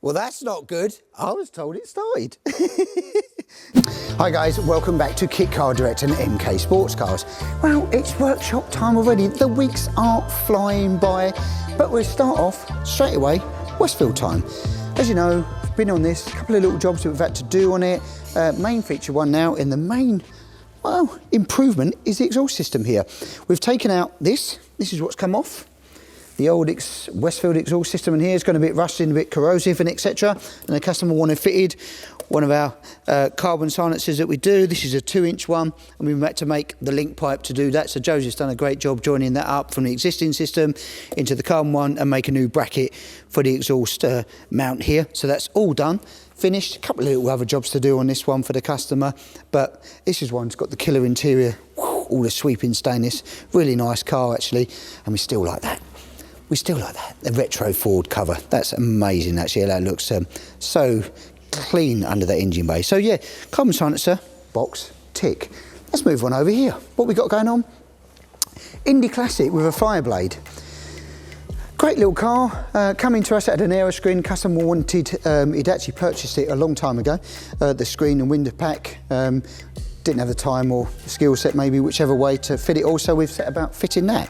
Well, that's not good. I was told it started. Hi guys, welcome back to Kit Car Direct and MK Sportscars. Well, it's workshop time already. The weeks are flying by, but we'll start off straight away, Westfield time. As you know, I've been on this, a couple of little jobs that we've had to do on it. Main feature one now, and the main, well, improvement is the exhaust system here. We've taken out this is what's come off. The old Westfield exhaust system in here is going to be a bit rusty and a bit corrosive and etc. And the customer wanted fitted one of our carbon silencers that we do. This is a 2-inch one, and we've had to make the link pipe to do that. So Josie's done a great job joining that up from the existing system into the carbon one and make a new bracket for the exhaust mount here. So that's all done, finished. A couple of little other jobs to do on this one for the customer, but this is one's got the killer interior, all the sweeping stainless, really nice car actually, and we still like that. We still like that. The retro Ford cover, that's amazing actually. That looks so clean under that engine bay. So yeah, carbon silencer, box, tick. Let's move on over here. What we got going on? Indy Classic with a Fireblade. Great little car, coming to us at an aero screen. Customer wanted, he'd actually purchased it a long time ago, the screen and window pack. Didn't have the time or the skill set maybe, whichever way to fit it all, so we've set about fitting that.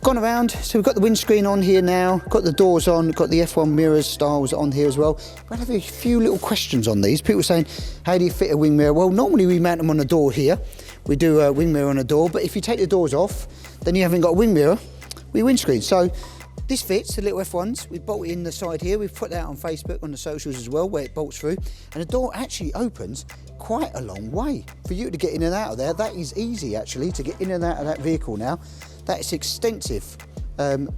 Gone around, so we've got the windscreen on here now, got the doors on, got the F1 mirrors styles on here as well. But I have a few little questions on these. People saying, how do you fit a wing mirror? Well, normally we mount them on the door here. We do a wing mirror on the door, but if you take the doors off, then you haven't got a wing mirror with windscreen. So this fits, the little F1s. We bolt it in the side here. We've put that on Facebook, on the socials as well, where it bolts through. And the door actually opens quite a long way. For you to get in and out of there, that is easy actually, to get in and out of that vehicle now. That is extensive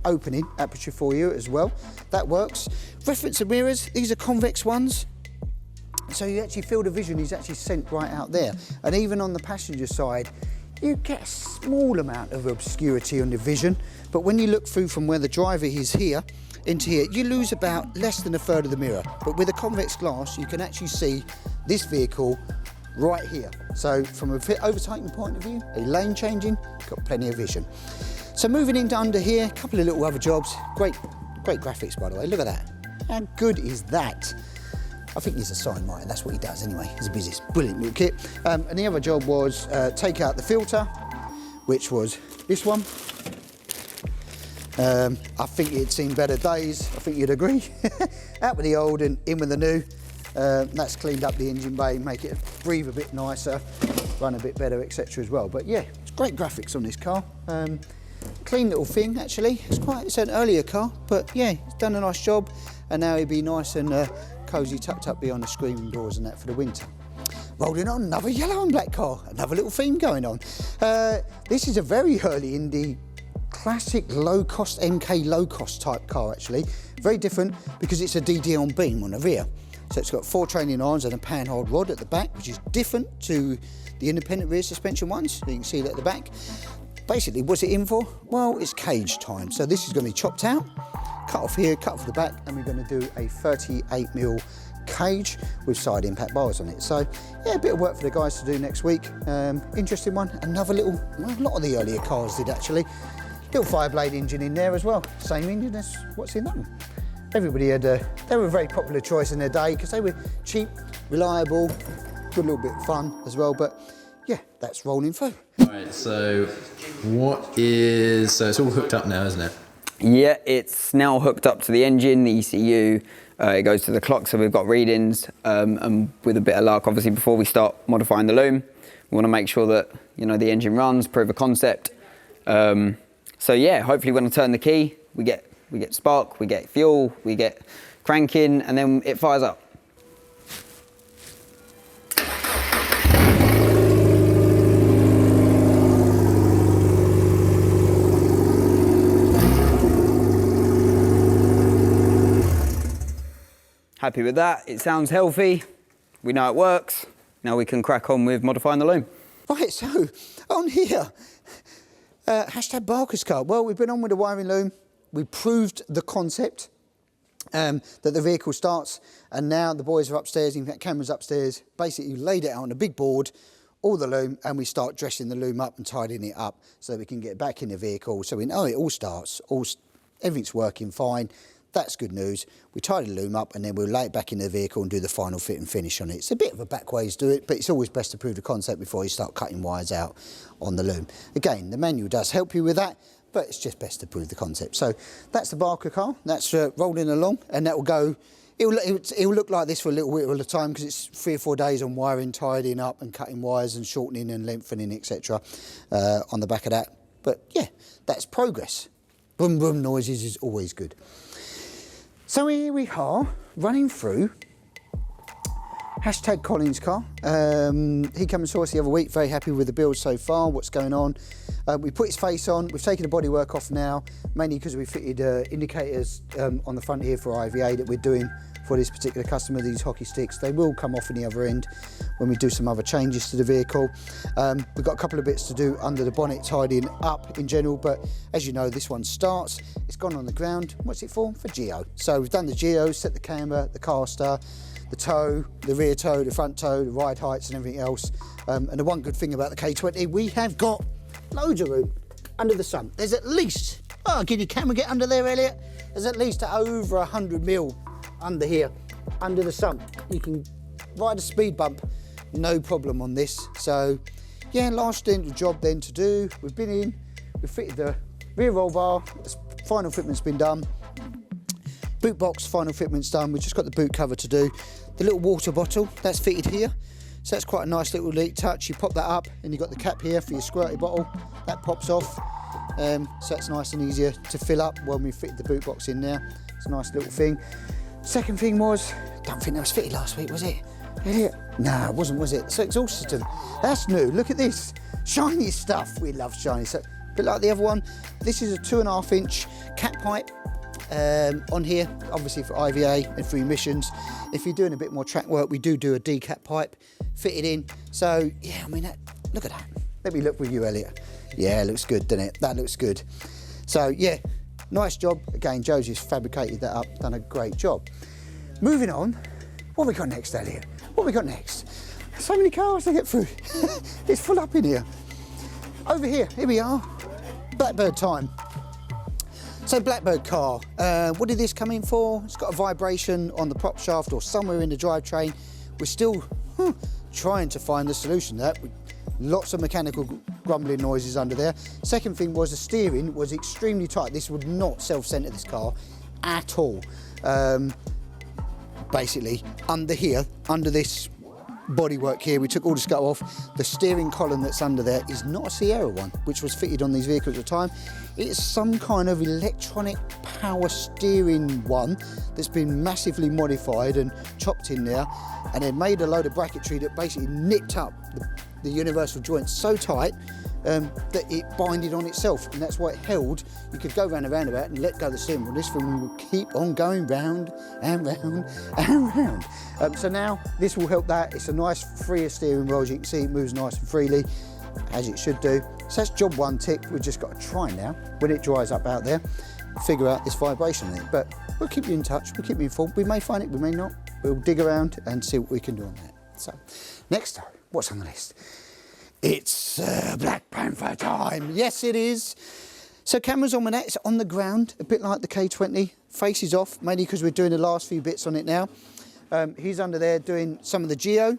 opening aperture for you as well. That works. Reference of mirrors, these are convex ones. So you actually feel the vision is actually sent right out there. And even on the passenger side, you get a small amount of obscurity on the vision. But when you look through from where the driver is here into here, you lose about less than a third of the mirror. But with a convex glass, you can actually see this vehicle right here. So from a overtaking point of view, a lane changing, got plenty of vision. So moving into under here, a couple of little other jobs. Great graphics, by the way. Look at that. How good is that? I think he's a sign writer. That's what he does anyway. He's a business. Brilliant little kit. And the other job was take out the filter, which was this one. I think it'd seen better days. I think you'd agree. Out with the old and in with the new. That's cleaned up the engine bay, make it breathe a bit nicer, run a bit better, etc. as well. But yeah, it's great graphics on this car. Clean little thing actually. It's an earlier car, but yeah, it's done a nice job. And now it'd be nice and cosy tucked up behind the screen doors and that for the winter. Rolling on, another yellow and black car, another little theme going on. This is a very early Indy classic low-cost MK low-cost type car actually. Very different because it's a DD on beam on the rear. So it's got 4 training arms and a panhard rod at the back, which is different to the independent rear suspension ones. You can see that at the back. Basically, what's it in for? Well, it's cage time. So this is going to be chopped out, cut off here, cut off the back, and we're going to do a 38mm cage with side impact bars on it. So yeah, a bit of work for the guys to do next week. Interesting one. Another little, well, a lot of the earlier cars did actually. Little Fireblade engine in there as well. Same engine as what's in that one. Everybody had, they were a very popular choice in their day because they were cheap, reliable, good little bit of fun as well. But yeah, that's rolling through. All right, so so it's all hooked up now, isn't it? Yeah, it's now hooked up to the engine, the ECU. It goes to the clock, so we've got readings. And with a bit of luck, obviously, before we start modifying the loom, we want to make sure that the engine runs, prove a concept. So yeah, hopefully when I turn the key, we get spark, we get fuel, we get cranking, and then it fires up. Happy with that, it sounds healthy, we know it works, now we can crack on with modifying the loom. Right, so on here, hashtag Barker's car. Well, we've been on with the wiring loom. We proved the concept that the vehicle starts, and now the boys are upstairs, you've got cameras upstairs, basically laid it out on a big board, all the loom, and we start dressing the loom up and tidying it up so we can get back in the vehicle so we know it all starts, everything's working fine. that's good news. We tidy the loom up and then we'll lay it back in the vehicle and do the final fit and finish on it. It's a bit of a back way to do it, but it's always best to prove the concept before you start cutting wires out on the loom. Again, the manual does help you with that, but it's just best to prove the concept. So that's the Barker car, that's rolling along, and that will go, it'll look like this for a little bit of the time because it's 3 or 4 days on wiring, tidying up and cutting wires and shortening and lengthening, etc. On the back of that. But yeah, that's progress. Boom boom noises is always good. So here we are running through hashtag Colin's car. He came and saw us the other week, very happy with the build so far, what's going on. We put his face on, we've taken the bodywork off now, mainly because we fitted indicators on the front here for IVA that we're doing for this particular customer, these hockey sticks. They will come off in the other end when we do some other changes to the vehicle. We've got a couple of bits to do under the bonnet, tidying up in general, but as you know, this one starts, it's gone on the ground. What's it for? For geo. So we've done the geo, set the camber, the caster, the toe, the rear toe, the front toe, the ride heights and everything else. And the one good thing about the K20, we have got loads of room under the sun. There's at least, oh, can your camera get under there, Elliot? There's at least over 100 mil under here, under the sump. You can ride a speed bump, no problem on this. So yeah, last job then to do. We've been in, we've fitted the rear roll bar, final fitment's been done. Boot box, final fitment's done. We've just got the boot cover to do. The little water bottle, that's fitted here. So that's quite a nice little neat touch. You pop that up and you've got the cap here for your squirty bottle. That pops off. So it's nice and easier to fill up when we fitted the boot box in there. It's a nice little thing. Second thing was, don't think that was fitted last week, was it? Elliot? No, it wasn't, was it? So exhaust system, that's new. Look at this, shiny stuff. We love shiny stuff. A bit like the other one. This is a 2.5 inch cat pipe on here, obviously for IVA and for emissions. If you're doing a bit more track work, we do a D-cap pipe fitted in. So yeah, I mean, look at that. Let me look with you, Elliot. Yeah, looks good, doesn't it? That looks good. So yeah, nice job. Again, Josie's fabricated that up, done a great job. Moving on, what have we got next, Elliot? What have we got next? So many cars to get through. It's full up in here. Over here we are. Blackbird time. So Blackbird car, what did this come in for? It's got a vibration on the prop shaft or somewhere in the drivetrain. We're still trying to find the solution to that. Lots of mechanical grumbling noises under there. Second thing was the steering was extremely tight. This would not self-center this car at all. Basically, under here, under this bodywork here, we took all the scuttle off. The steering column that's under there is not a Sierra one, which was fitted on these vehicles at the time. It's some kind of electronic power steering one that's been massively modified and chopped in there, and then made a load of bracketry that basically nipped up the universal joint so tight that it binded on itself, and that's why it held. You could go round a roundabout and let go of the steering wheel. This thing will keep on going round and round and round. So now this will help that. It's a nice freer steering wheel. As you can see, it moves nice and freely, as it should do. So that's job one tick. We've just got to try now, when it dries up out there, figure out this vibration in it. But we'll keep you in touch, we'll keep you informed. We may find it, we may not. We'll dig around and see what we can do on that. So next time, what's on the list? It's Black Panther time. Yes, it is. So camera's on that, it's on the ground, a bit like the K20. Face is off, mainly because we're doing the last few bits on it now. He's under there doing some of the geo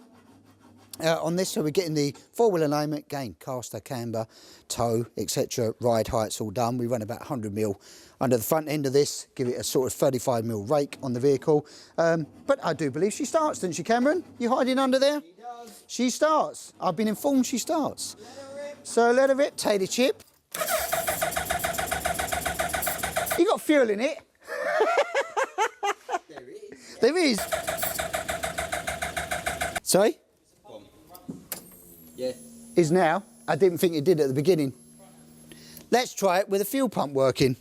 on this, so we're getting the four-wheel alignment, again, caster, camber, toe, etc. Ride heights all done. We run about 100 mil under the front end of this, give it a sort of 35 mil rake on the vehicle. But I do believe she starts, doesn't she, Cameron? You hiding under there? She does. She starts. I've been informed she starts. Let her rip. So let her rip, tater chip. You got fuel in it? There is. There is. Sorry? Yeah. Is now. I didn't think it did at the beginning. Let's try it with a fuel pump working.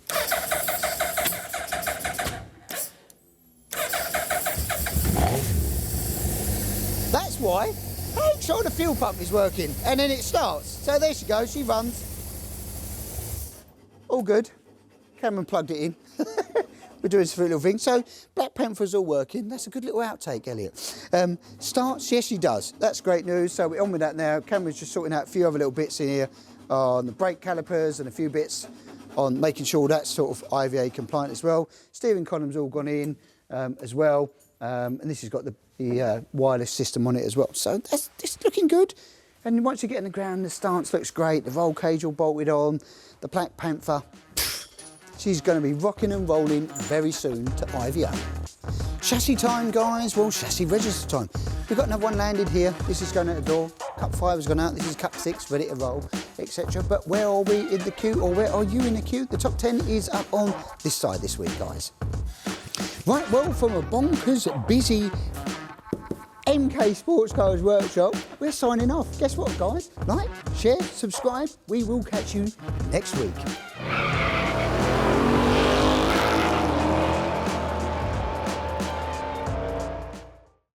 That's why. Make sure the fuel pump is working, and then it starts. So there she goes, she runs. All good. Cameron plugged it in. We're doing this little thing. So Black Panther's all working. That's a good little outtake, Elliot. Starts, yes she does. That's great news. So we're on with that now. Cameron's just sorting out a few other little bits in here on the brake calipers and a few bits on making sure that's sort of IVA compliant as well. Steering column's all gone in as well, and this has got the wireless system on it as well. So it's looking good. And once you get in the ground, the stance looks great. The roll cage all bolted on. The Black Panther, she's going to be rocking and rolling very soon to IVA. Chassis time, guys. Well, chassis register time. We've got another one landed here. This is going out the door. Cup 5 has gone out. This is Cup 6, ready to roll, etc. But where are we in the queue, or where are you in the queue? The top 10 is up on this side this week, guys. Right, well, from a bonkers busy MK Sportscars workshop, we're signing off. Guess what, guys? Like, share, subscribe. We will catch you next week.